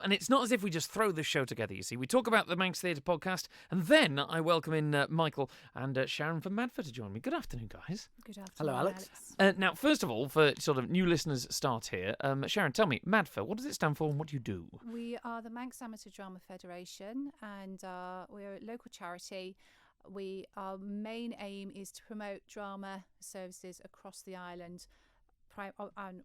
And it's not as if we just throw this show together, you see. We talk about the Manx Theatre podcast, and then I welcome in Michael and Sharon from MADF to join me. Good afternoon, guys. Good afternoon, Hello, Alex. Now, first of all, for sort of new listeners start here, Sharon, tell me, MADF, what does it stand for and what do you do? We are the Manx Amateur Drama Federation, and we're a local charity. Our main aim is to promote drama services across the island,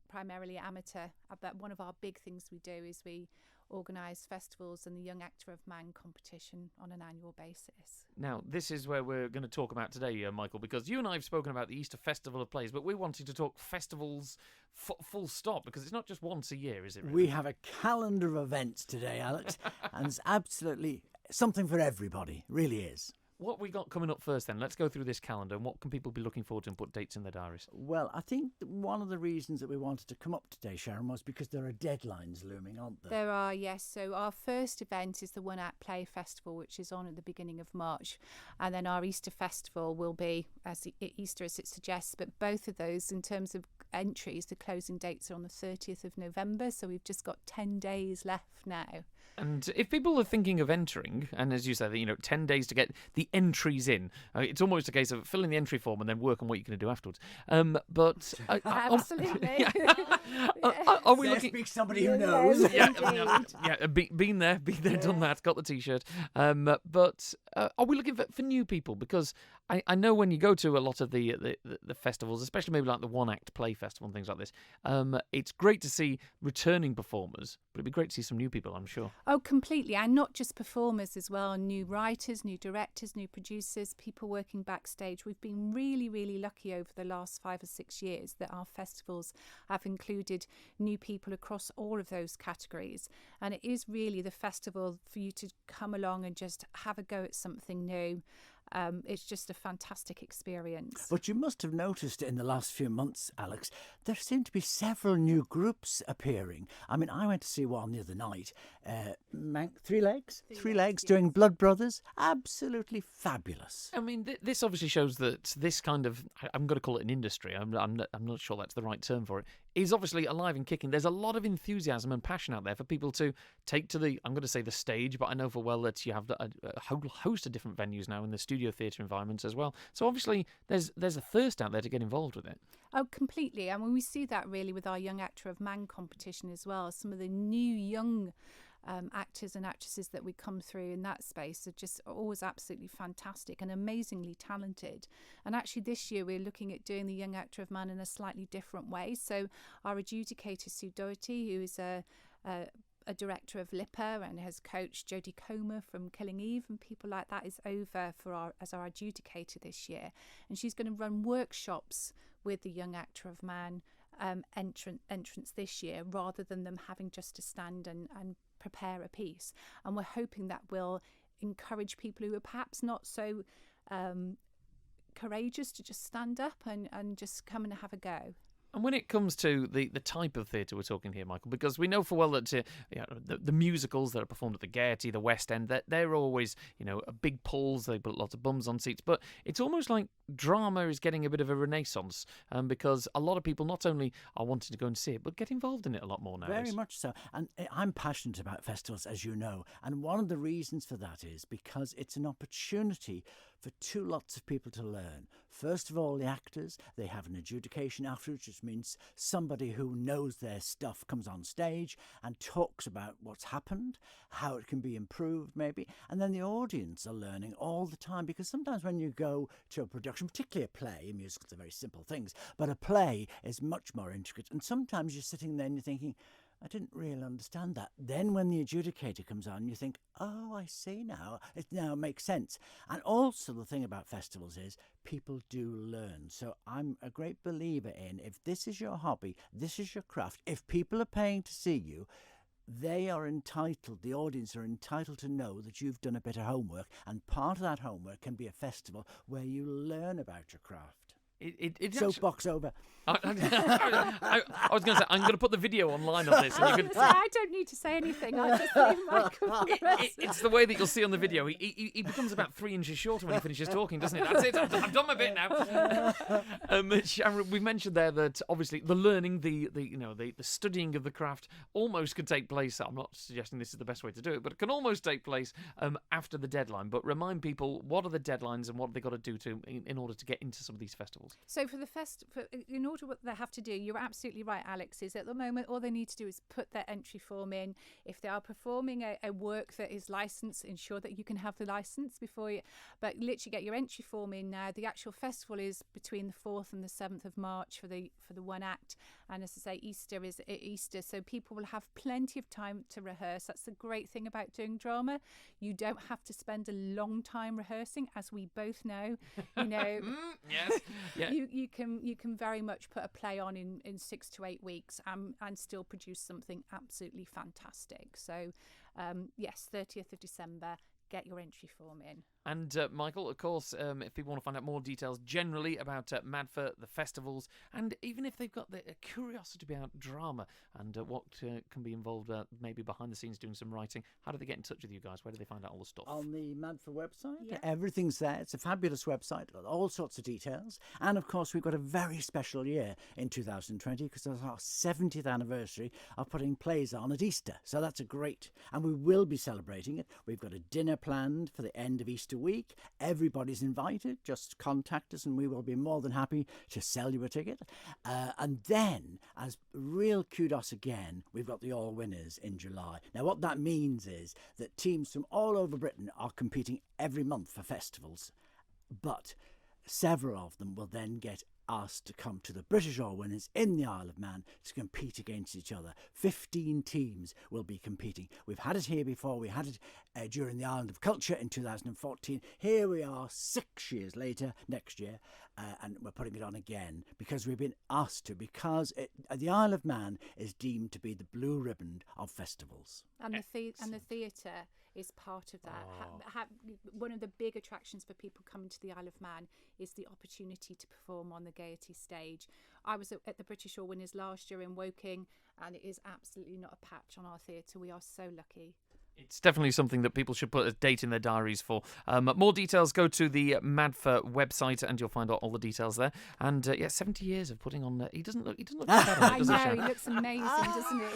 primarily amateur. But one of our big things we do is we organise festivals and the Young Actor of Man competition on an annual basis. Now, this is where we're going to talk about today, Michael, because you and I have spoken about the Easter Festival of Plays, but we're wanting to talk festivals full stop, because it's not just once a year, is it? Really? We have a calendar of events today, Alex, and it's absolutely something for everybody, really is. What we got coming up first then? Let's go through this calendar and what can people be looking forward to and put dates in their diaries? Well, I think one of the reasons that we wanted to come up today, Sharon, was because there are deadlines looming, aren't there? There are, yes. So our first event is the One Act Play Festival, which is on at the beginning of March. And then our Easter Festival will be as Easter as it suggests. But both of those, in terms of entries, the closing dates are on the 30th of November. So we've just got 10 days left now. And if people are thinking of entering, and as you say, 10 days to get the entries in, it's almost a case of filling the entry form and then work on what you're going to do afterwards. Absolutely. Are we looking? Speak somebody who knows. Been there, done that, got the T-shirt. But are we looking for new people? Because I know when you go to a lot of the festivals, especially maybe like the One Act Play Festival and things like this, it's great to see returning performers, but it'd be great to see some new people, I'm sure. Oh, completely. And not just performers as well, new writers, new directors, new producers, people working backstage. We've been really, really lucky over the last 5 or 6 years that our festivals have included new people across all of those categories. And it is really the festival for you to come along and just have a go at something new. It's just a fantastic experience. But you must have noticed in the last few months, Alex, there seem to be several new groups appearing. I mean, I went to see one the other night. Three Legs doing Blood Brothers. Absolutely fabulous. I mean, this obviously shows that this kind of, I'm going to call it an industry, I'm not sure that's the right term for it, is obviously alive and kicking. There's a lot of enthusiasm and passion out there for people to take to the, I'm going to say the stage, but I know for well that you have a whole host of different venues now in the studio theatre environments as well. So obviously there's a thirst out there to get involved with it. Oh, completely. I mean, we see that really with our Young Actor of Man competition as well. Some of the new young actors and actresses that we come through in that space are just always absolutely fantastic and amazingly talented. And actually this year we're looking at doing the Young Actor of Man in a slightly different way. So our adjudicator, Sue Doherty, who is a director of Lipper and has coached Jodie Comer from Killing Eve and people like that, is over as our adjudicator this year. And she's going to run workshops with the Young Actor of Man entrance this year, rather than them having just to stand and prepare a piece. And we're hoping that will encourage people who are perhaps not so courageous to just stand up and just come and have a go. And when it comes to the type of theatre we're talking here, Michael, because we know for well that the musicals that are performed at the Gaiety, the West End, they're always, big pulls, they put lots of bums on seats, but it's almost like drama is getting a bit of a renaissance because a lot of people not only are wanting to go and see it, but get involved in it a lot more nowadays. Very much so. And I'm passionate about festivals, as you know, and one of the reasons for that is because it's an opportunity for two lots of people to learn. First of all, the actors, they have an adjudication afterwards, which means somebody who knows their stuff comes on stage and talks about what's happened, how it can be improved maybe, and then the audience are learning all the time, because sometimes when you go to a production, particularly a play, musicals are very simple things, but a play is much more intricate, and sometimes you're sitting there and you're thinking, I didn't really understand that. Then when the adjudicator comes on, you think, oh, I see now. It now makes sense. And also the thing about festivals is people do learn. So I'm a great believer in, if this is your hobby, this is your craft, if people are paying to see you, they are entitled, the audience are entitled to know that you've done a bit of homework. And part of that homework can be a festival where you learn about your craft. It's Soapbox over. I was going to say, I'm going to put the video online of this. And you can, I don't need to say anything. I'll just leave Michael. it's the way that you'll see on the video. He becomes about 3 inches shorter when he finishes talking, doesn't it? That's it. I've done my bit now. Sharon, we mentioned there that obviously the learning, the studying of the craft almost could take place. I'm not suggesting this is the best way to do it, but it can almost take place after the deadline. But remind people, what are the deadlines and what have they got to do in order to get into some of these festivals? So for the in order what they have to do, you're absolutely right, Alex, is at the moment all they need to do is put their entry form in. If they are performing a work that is licensed, ensure that you can have the license before you, but literally get your entry form in now. The actual festival is between the 4th and the 7th of March for the one act, and as I say, Easter is Easter, so people will have plenty of time to rehearse. That's the great thing about doing drama. You don't have to spend a long time rehearsing, as we both know. Yes. Yeah. You can very much put a play on in 6 to 8 weeks and still produce something absolutely fantastic. So yes, 30th of December, get your entry form in. And Michael, of course, if people want to find out more details generally about MADF, the festivals, and even if they've got the curiosity about drama and what can be involved maybe behind the scenes doing some writing, how do they get in touch with you guys? Where do they find out all the stuff? On the MADF website. Yeah. Everything's there. It's a fabulous website, all sorts of details. And of course, we've got a very special year in 2020 because it's our 70th anniversary of putting plays on at Easter. So that's a great, and we will be celebrating it. We've got a dinner planned for the end of Easter week. Everybody's invited. Just contact us and we will be more than happy to sell you a ticket. And then, as real kudos again, we've got the All Winners in July. Now, what that means is that teams from all over Britain are competing every month for festivals, but several of them will then get asked to come to the British All Winners in the Isle of Man to compete against each other. 15 teams will be competing. We've had it here before. We had it during the Island of Culture in 2014. Here we are 6 years later, next year, and we're putting it on again because we've been asked to, because the Isle of Man is deemed to be the blue ribbon of festivals. And the theatre is part of that. One of the big attractions for people coming to the Isle of Man is the opportunity to perform on the Gaiety stage. I was at the British All Winners last year in Woking, and it is absolutely not a patch on our theatre. We are so lucky. It's definitely something that people should put a date in their diaries for. More details, go to the MADF website and you'll find out all the details there. And 70 years of putting on. He doesn't look bad on it, does he, I know, Sharon? he looks amazing, doesn't he?